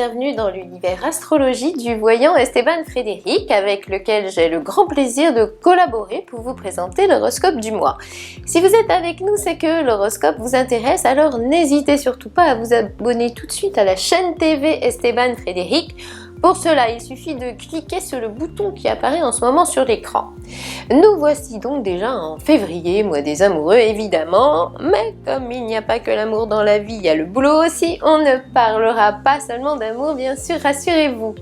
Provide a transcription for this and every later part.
bienvenue dans l'univers astrologie du voyant Esteban Frédéric, avec lequel j'ai le grand plaisir de collaborer pour vous présenter l'horoscope du mois. Si vous êtes avec nous, c'est que l'horoscope vous intéresse, alors n'hésitez surtout pas à vous abonner tout de suite à la chaîne TV Esteban Frédéric. Pour cela, il suffit de cliquer sur le bouton qui apparaît en ce moment sur l'écran. Nous voici donc déjà en février, mois des amoureux évidemment, mais comme il n'y a pas que l'amour dans la vie, il y a le boulot aussi, on ne parlera pas seulement d'amour bien sûr, rassurez-vous.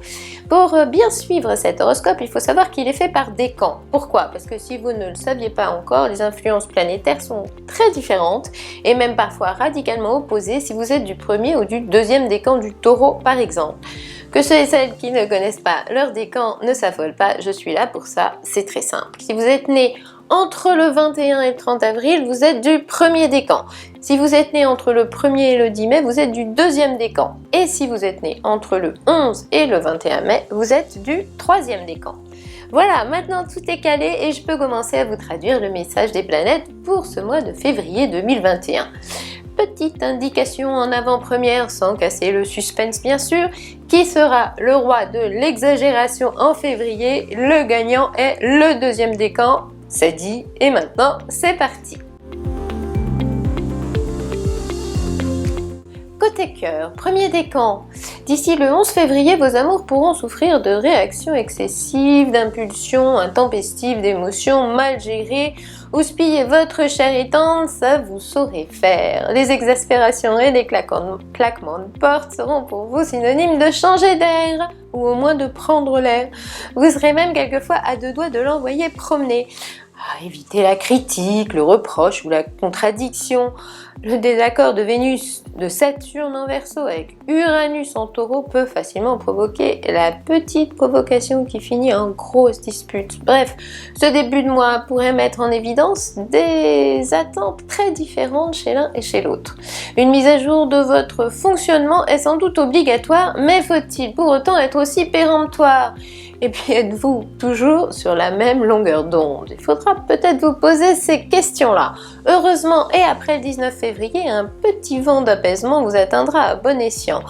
Pour bien suivre cet horoscope, il faut savoir qu'il est fait par décan. Pourquoi? Parce que si vous ne le saviez pas encore, les influences planétaires sont très différentes et même parfois radicalement opposées si vous êtes du premier ou du deuxième décan du taureau par exemple. Que ceux et celles qui ne connaissent pas leur décan ne s'affolent pas, je suis là pour ça, c'est très simple. Si vous êtes né entre le 21 et le 30 avril, vous êtes du premier décan. Si vous êtes né entre le 1er et le 10 mai, vous êtes du deuxième décan. Et si vous êtes né entre le 11 et le 21 mai, vous êtes du troisième décan. Voilà, maintenant tout est calé et je peux commencer à vous traduire le message des planètes pour ce mois de février 2021. Petite indication en avant-première, sans casser le suspense bien sûr, qui sera le roi de l'exagération en février? Le gagnant est le deuxième décan, c'est dit, et maintenant c'est parti. Côté cœur, premier décan. D'ici le 11 février, vos amours pourront souffrir de réactions excessives, d'impulsions intempestives, d'émotions mal gérées. Houspiller votre chair et tendre, ça vous saurez faire. Les exaspérations et les claquements de porte seront pour vous synonymes de changer d'air, ou au moins de prendre l'air. Vous serez même quelquefois à deux doigts de l'envoyer promener. Évitez la critique, le reproche ou la contradiction. Le désaccord de Vénus, de Saturne en Verseau avec Uranus en Taureau peut facilement provoquer la petite provocation qui finit en grosse dispute. Bref, ce début de mois pourrait mettre en évidence des attentes très différentes chez l'un et chez l'autre. Une mise à jour de votre fonctionnement est sans doute obligatoire, mais faut-il pour autant être aussi péremptoire? Et puis êtes-vous toujours sur la même longueur d'onde? Il faudra peut-être vous poser ces questions-là. Heureusement, et après le 19 février, un petit vent d'apaisement vous atteindra à bon escient.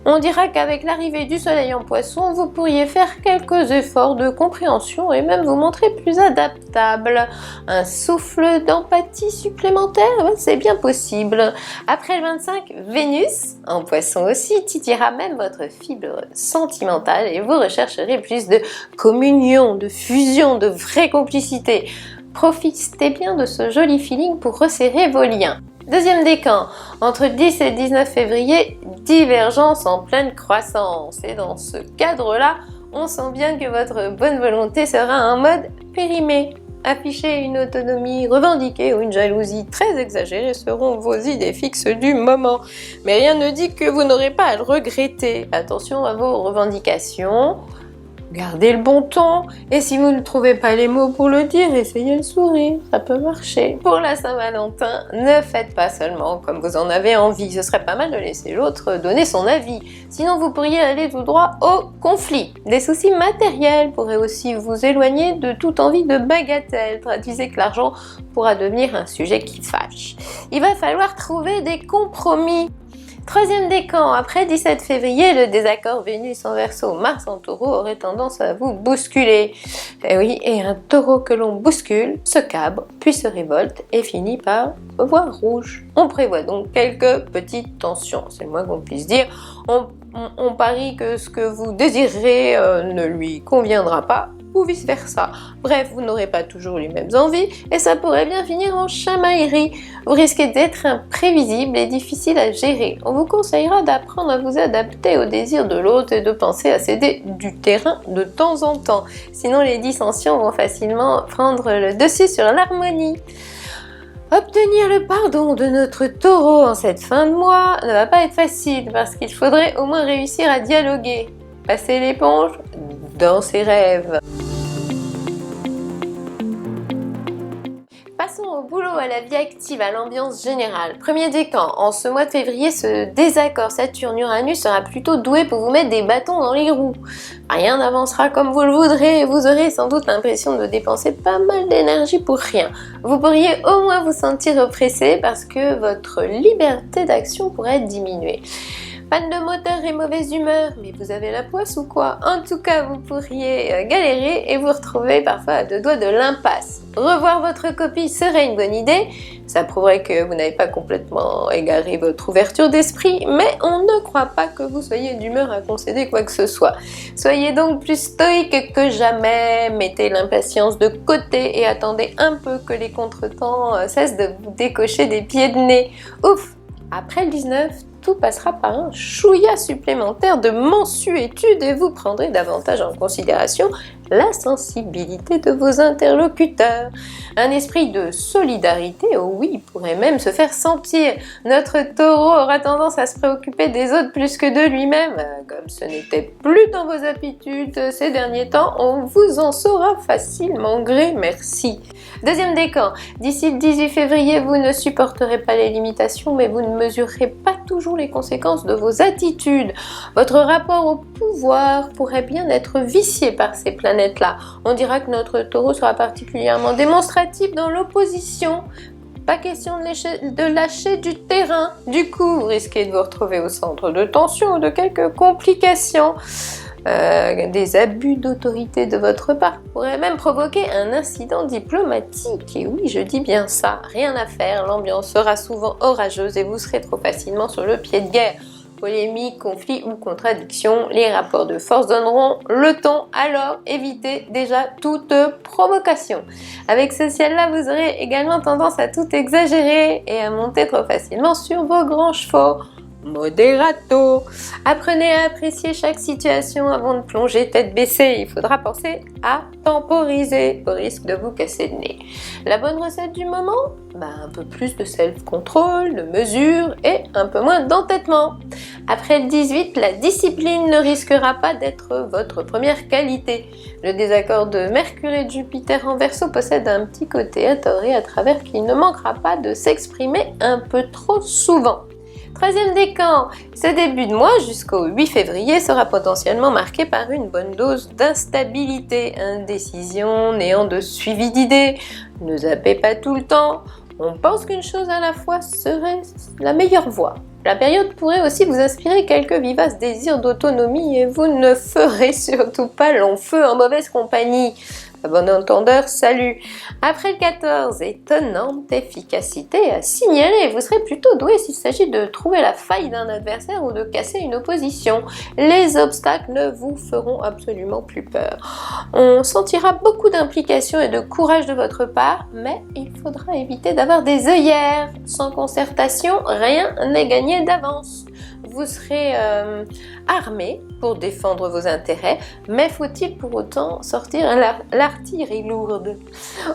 On dira qu'avec l'arrivée du soleil en poisson, vous pourriez faire quelques efforts de compréhension et même vous montrer plus adaptable. Un souffle d'empathie supplémentaire, c'est bien possible. Après le 25, Vénus, en poisson aussi, titillera même votre fibre sentimentale et vous rechercherez plus de communion, de fusion, de vraie complicité. Profitez bien de ce joli feeling pour resserrer vos liens. Deuxième décan, entre 10 et 19 février, divergence en pleine croissance. Et dans ce cadre-là, on sent bien que votre bonne volonté sera en mode périmé. Afficher une autonomie revendiquée ou une jalousie très exagérée seront vos idées fixes du moment. Mais rien ne dit que vous n'aurez pas à le regretter. Attention à vos revendications. Gardez le bon ton, et si vous ne trouvez pas les mots pour le dire, essayez le sourire, ça peut marcher. Pour la Saint-Valentin, ne faites pas seulement comme vous en avez envie, ce serait pas mal de laisser l'autre donner son avis, sinon vous pourriez aller tout droit au conflit. Des soucis matériels pourraient aussi vous éloigner de toute envie de bagatelle, traduisez que l'argent pourra devenir un sujet qui fâche. Il va falloir trouver des compromis. Troisième décan, après 17 février, le désaccord Vénus en Verseau, Mars en Taureau aurait tendance à vous bousculer. Et oui, et un taureau que l'on bouscule se cabre, puis se révolte et finit par voir rouge. On prévoit donc quelques petites tensions, c'est le moins qu'on puisse dire. On parie que ce que vous désirez ne lui conviendra pas, ou vice versa. Bref, vous n'aurez pas toujours les mêmes envies et ça pourrait bien finir en chamaillerie. Vous risquez d'être imprévisible et difficile à gérer. On vous conseillera d'apprendre à vous adapter aux désirs de l'autre et de penser à céder du terrain de temps en temps. Sinon, les dissensions vont facilement prendre le dessus sur l'harmonie. Obtenir le pardon de notre taureau en cette fin de mois ne va pas être facile parce qu'il faudrait au moins réussir à dialoguer. Passer l'éponge dans ses rêves. Passons au boulot, à la vie active, à l'ambiance générale. Premier décan, en ce mois de février, ce désaccord Saturne-Uranus sera plutôt doué pour vous mettre des bâtons dans les roues. Rien n'avancera comme vous le voudrez et vous aurez sans doute l'impression de dépenser pas mal d'énergie pour rien. Vous pourriez au moins vous sentir oppressé parce que votre liberté d'action pourrait diminuer. Panne de moteur et mauvaise humeur, mais vous avez la poisse ou quoi? En tout cas, vous pourriez galérer et vous retrouver parfois à deux doigts de l'impasse. Revoir votre copie serait une bonne idée, ça prouverait que vous n'avez pas complètement égaré votre ouverture d'esprit, mais on ne croit pas que vous soyez d'humeur à concéder quoi que ce soit. Soyez donc plus stoïque que jamais, mettez l'impatience de côté et attendez un peu que les contretemps cessent de vous décocher des pieds de nez. Ouf! Après le 19, tout passera par un chouïa supplémentaire de mansuétude et vous prendrez davantage en considération la sensibilité de vos interlocuteurs. Un esprit de solidarité, oh oui, pourrait même se faire sentir. Notre taureau aura tendance à se préoccuper des autres plus que de lui-même. Comme ce n'était plus dans vos habitudes ces derniers temps, on vous en saura facilement gré, merci. Deuxième décan, d'ici le 18 février, vous ne supporterez pas les limitations, mais vous ne mesurerez pas toujours les conséquences de vos attitudes. Votre rapport au pouvoir pourrait bien être vicié par ces planètes-là. On dira que notre taureau sera particulièrement démonstratif dans l'opposition. Pas question de lâcher du terrain. Du coup, vous risquez de vous retrouver au centre de tension ou de quelques complications. Des abus d'autorité de votre part pourraient même provoquer un incident diplomatique. Et oui, je dis bien ça, rien à faire, l'ambiance sera souvent orageuse et vous serez trop facilement sur le pied de guerre. Polémique, conflit ou contradiction, les rapports de force donneront le ton, alors évitez déjà toute provocation. Avec ce ciel-là, vous aurez également tendance à tout exagérer et à monter trop facilement sur vos grands chevaux. Moderato. Apprenez à apprécier chaque situation avant de plonger tête baissée. Il faudra penser à temporiser au risque de vous casser le nez. La bonne recette du moment? Un peu plus de self-control, de mesure et un peu moins d'entêtement. Après le 18, la discipline ne risquera pas d'être votre première qualité. Le désaccord de Mercure et de Jupiter en Verseau possède un petit côté à tort et à travers qui ne manquera pas de s'exprimer un peu trop souvent. Troisième décan, ce début de mois jusqu'au 8 février sera potentiellement marqué par une bonne dose d'instabilité, indécision, néant de suivi d'idées, ne zappez pas tout le temps, on pense qu'une chose à la fois serait la meilleure voie. La période pourrait aussi vous inspirer quelques vivaces désirs d'autonomie et vous ne ferez surtout pas long feu en mauvaise compagnie. À bon entendeur, salut! Après le 14, étonnante efficacité à signaler, vous serez plutôt doué s'il s'agit de trouver la faille d'un adversaire ou de casser une opposition. Les obstacles ne vous feront absolument plus peur. On sentira beaucoup d'implication et de courage de votre part, mais il faudra éviter d'avoir des œillères. Sans concertation, rien n'est gagné d'avance. Vous serez armé pour défendre vos intérêts, mais faut-il pour autant sortir l'artillerie lourde?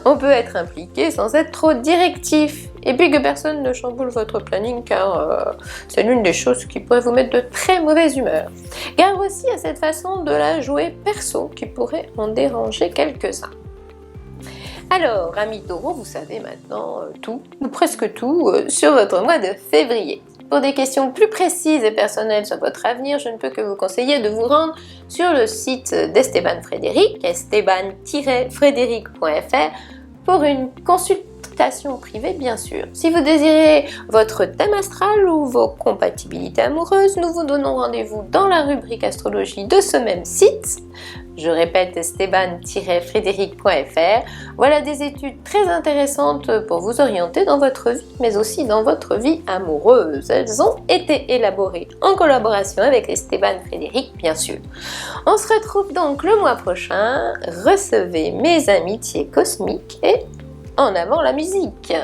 On peut être impliqué sans être trop directif, et puis que personne ne chamboule votre planning car c'est l'une des choses qui pourrait vous mettre de très mauvaise humeur. Gare aussi à cette façon de la jouer perso qui pourrait en déranger quelques-uns. Alors, amis taureaux, vous savez maintenant tout, ou presque tout, sur votre mois de février. Pour des questions plus précises et personnelles sur votre avenir, je ne peux que vous conseiller de vous rendre sur le site d'Esteban Frédéric, esteban-frédéric.fr, pour une consultation privée bien sûr. Si vous désirez votre thème astral ou vos compatibilités amoureuses, nous vous donnons rendez-vous dans la rubrique astrologie de ce même site. Je répète, esteban-frédéric.fr. Voilà des études très intéressantes pour vous orienter dans votre vie, mais aussi dans votre vie amoureuse. Elles ont été élaborées en collaboration avec Esteban Frédéric, bien sûr. On se retrouve donc le mois prochain. Recevez mes amitiés cosmiques et en avant la musique!